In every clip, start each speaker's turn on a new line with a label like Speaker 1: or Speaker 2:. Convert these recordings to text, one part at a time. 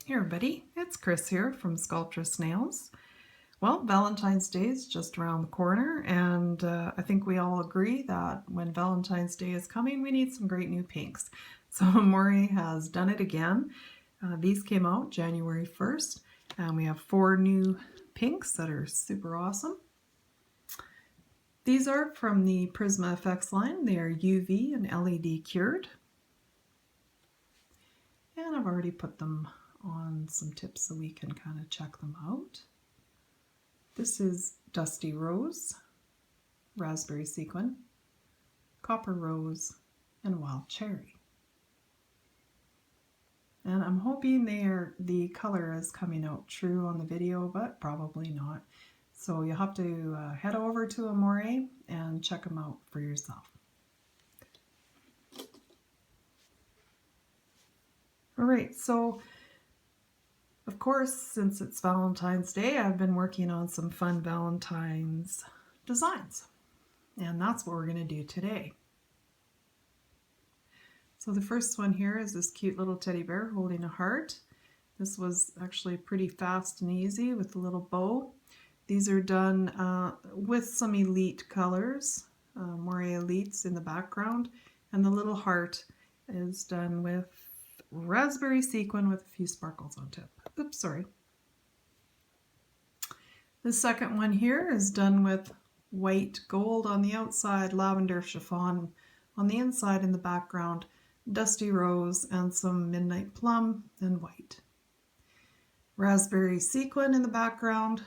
Speaker 1: Hey everybody, it's Chris here from Sculptress Nails. Well, Valentine's Day is just around the corner, and I think we all agree that when Valentine's Day is coming, we need some great new pinks. So Maury has done it again. These came out January 1st, and we have 4 new pinks that are super awesome. These are from the Prisma FX line. They are UV and LED cured. And I've already put them on some tips so we can kind of check them out. This is Dusty Rose, Raspberry Sequin, Copper Rose, and Wild Cherry. And I'm hoping the color is coming out true on the video, but probably not. So you'll have to head over to Amore and check them out for yourself. All right, so of course, since it's Valentine's Day, I've been working on some fun Valentine's designs. And that's what we're going to do today. So the first one here is this cute little teddy bear holding a heart. This was actually pretty fast and easy with a little bow. These are done with some Elite colors, More Elites in the background. And the little heart is done with raspberry sequin with a few sparkles on tip. Oops, sorry. The second one here is done with white gold on the outside, lavender chiffon on the inside, in the background, dusty rose and some midnight plum and white. Raspberry sequin in the background,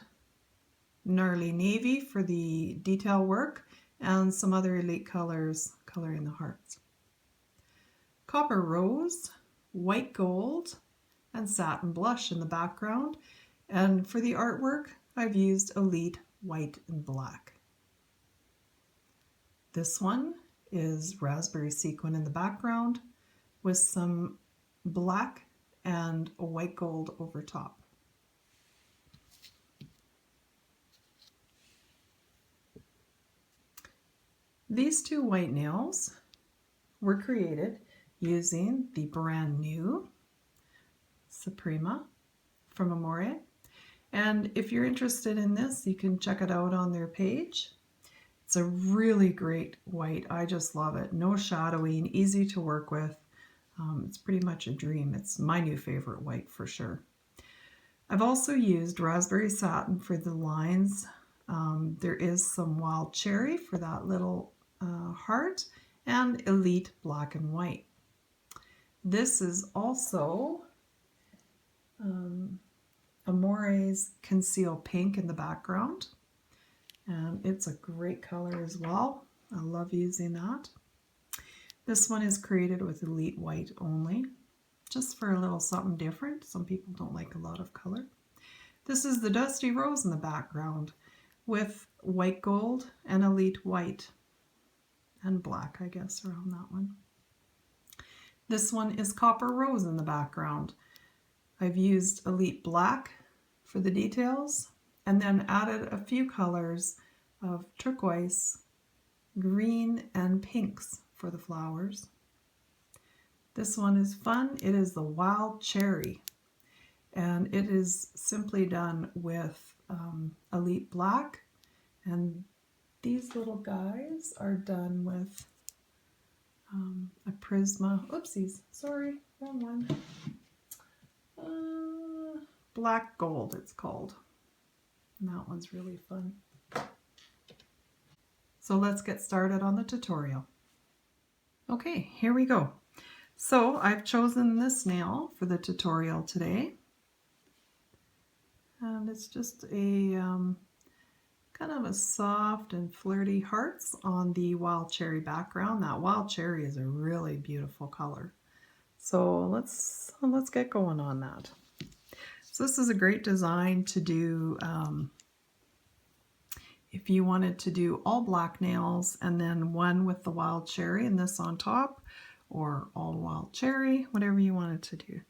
Speaker 1: gnarly navy for the detail work, and some other Elite colors coloring the hearts. Copper rose, white gold, and satin blush in the background. And for the artwork, I've used Elite white and black. This one is raspberry sequin in the background with some black and a white gold over top. These 2 white nails were created using the brand new Suprema from Amore. And if you're interested in this, you can check it out on their page. It's a really great white. I just love it. No shadowing, easy to work with. It's pretty much a dream. It's my new favorite white for sure. I've also used raspberry satin for the lines. There is some wild cherry for that little heart, and Elite black and white. This is also Amore's Conceal Pink in the background, and it's a great color as well. I love using that. This one is created with Elite white only, just for a little something different. Some people don't like a lot of color. This is the Dusty Rose in the background with white gold and Elite white and black, I guess, around that one. This one is Copper Rose in the background. I've used Elite black for the details and then added a few colors of turquoise, green, and pinks for the flowers. This one is fun. It is the Wild Cherry, and it is simply done with Elite black, and these little guys are done with a Prisma, oopsies, sorry, wrong one. Black Gold it's called. And that one's really fun. So let's get started on the tutorial. Okay, here we go. So I've chosen this nail for the tutorial today. And it's just a kind of a soft and flirty hearts on the wild cherry background. That wild cherry is a really beautiful color. So let's get going on that. So this is a great design to do if you wanted to do all black nails and then one with the wild cherry and this on top, or all wild cherry, whatever you wanted to do.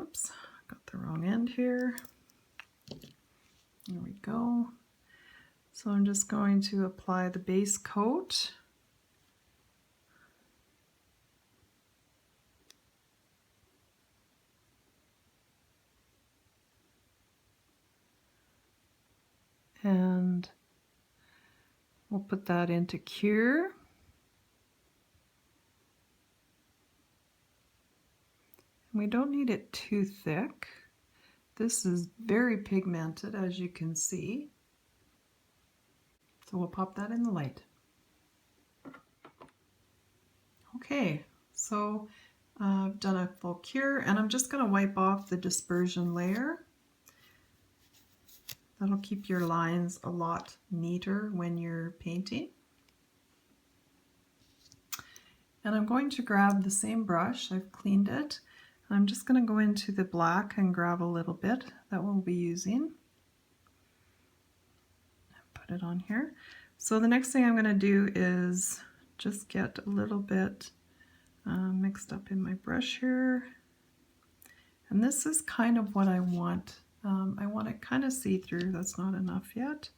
Speaker 1: Oops, got the wrong end here. There we go. So I'm just going to apply the base coat. and we'll put that into cure. We don't need it too thick. This is very pigmented, as you can see. So we'll pop that in the light. Okay, so I've done a full cure, and I'm just going to wipe off the dispersion layer. That'll keep your lines a lot neater when you're painting. And I'm going to grab the same brush, I've cleaned it. I'm just going to go into the black and grab a little bit that we'll be using. Put it on here. So the next thing I'm going to do is just get a little bit mixed up in my brush here. And this is kind of what I want. I want it kind of see-through. That's not enough yet.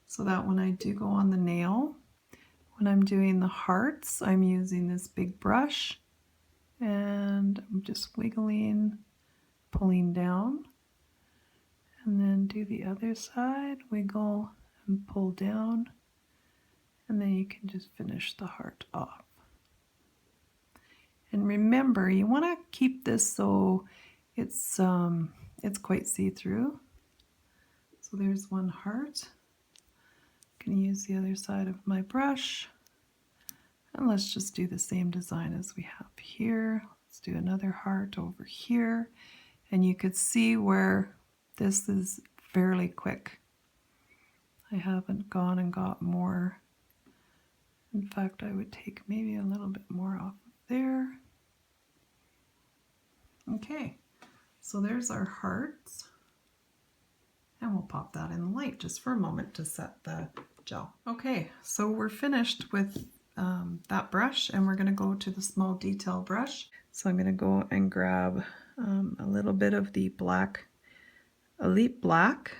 Speaker 1: So that when I do go on the nail, when I'm doing the hearts, I'm using this big brush and I'm just wiggling, pulling down, and then do the other side, wiggle and pull down, and then you can just finish the heart off. And remember, you want to keep this so it's quite see-through. So there's one heart. I'm going to use the other side of my brush. And let's just do the same design as we have here. Let's do another heart over here. And you could see where this is fairly quick. I haven't gone and got more. In fact, I would take maybe a little bit more off of there. Okay, so there's our hearts. And we'll pop that in the light just for a moment to set the gel. Okay, so we're finished with that brush, and we're going to go to the small detail brush. So I'm going to go and grab a little bit of the black, Elite Black.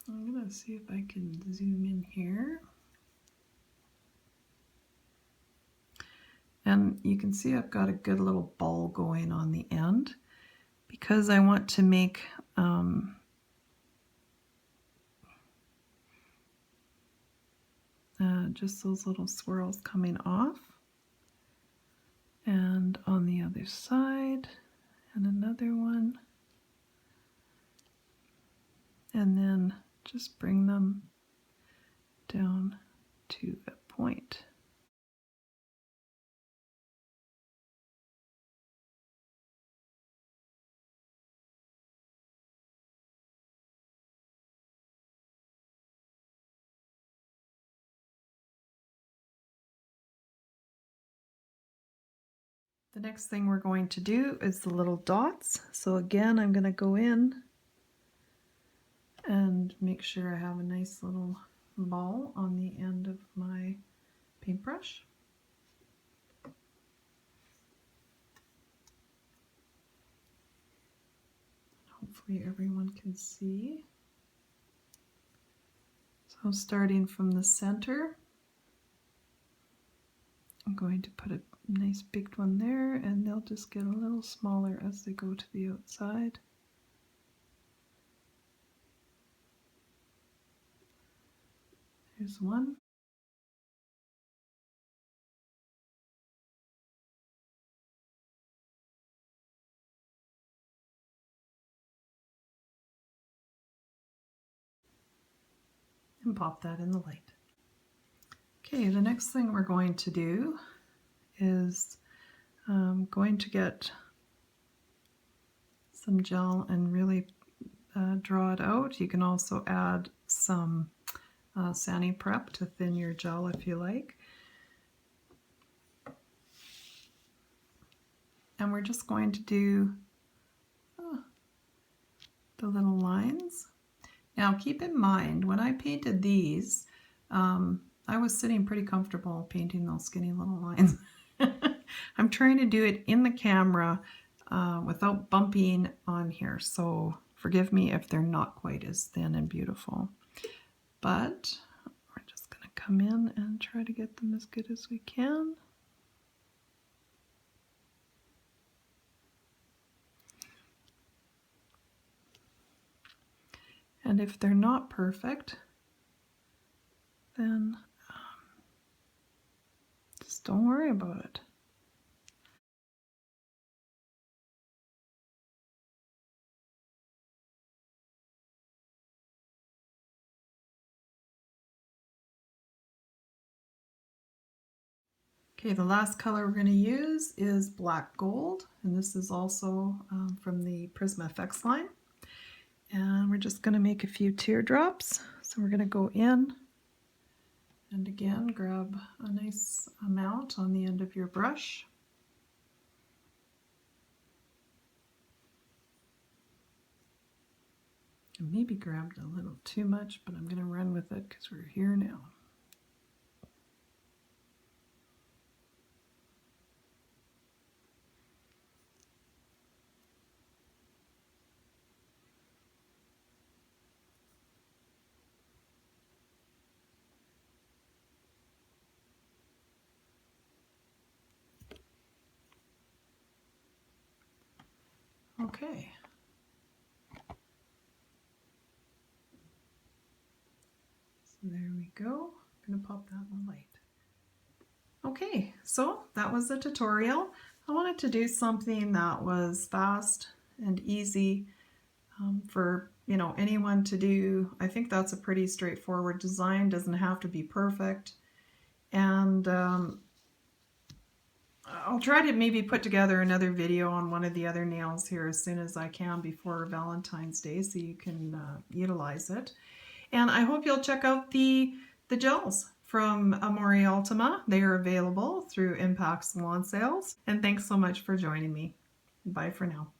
Speaker 1: I'm going to see if I can zoom in here. And you can see I've got a good little ball going on the end because I want to make just those little swirls coming off. And on the other side, and another one. And then just bring them down to a point. The next thing we're going to do is the little dots. So again, I'm going to go in and make sure I have a nice little ball on the end of my paintbrush. Hopefully everyone can see. So starting from the center, I'm going to put a nice big one there, and they'll just get a little smaller as they go to the outside. There's one. And pop that in the light. Okay, the next thing we're going to do is going to get some gel and really draw it out. You can also add some sani prep to thin your gel if you like. And we're just going to do the little lines. Now keep in mind, when I painted these, I was sitting pretty comfortable painting those skinny little lines. I'm trying to do it in the camera without bumping on here, so forgive me if they're not quite as thin and beautiful. But we're just going to come in and try to get them as good as we can. And if they're not perfect, then just don't worry about it. Okay, the last color we're going to use is black gold, and this is also from the Prisma FX line. And we're just going to make a few teardrops. So we're going to go in and again grab a nice amount on the end of your brush. I maybe grabbed a little too much, but I'm going to run with it because we're here now. Okay. So there we go. I'm going to pop that in the light. Okay, so that was the tutorial. I wanted to do something that was fast and easy for anyone to do. I think that's a pretty straightforward design. Doesn't have to be perfect. And I'll try to maybe put together another video on one of the other nails here as soon as I can before Valentine's Day so you can utilize it. And I hope you'll check out the gels from Amore Ultima. They are available through Impact Salon Sales. And thanks so much for joining me. Bye for now.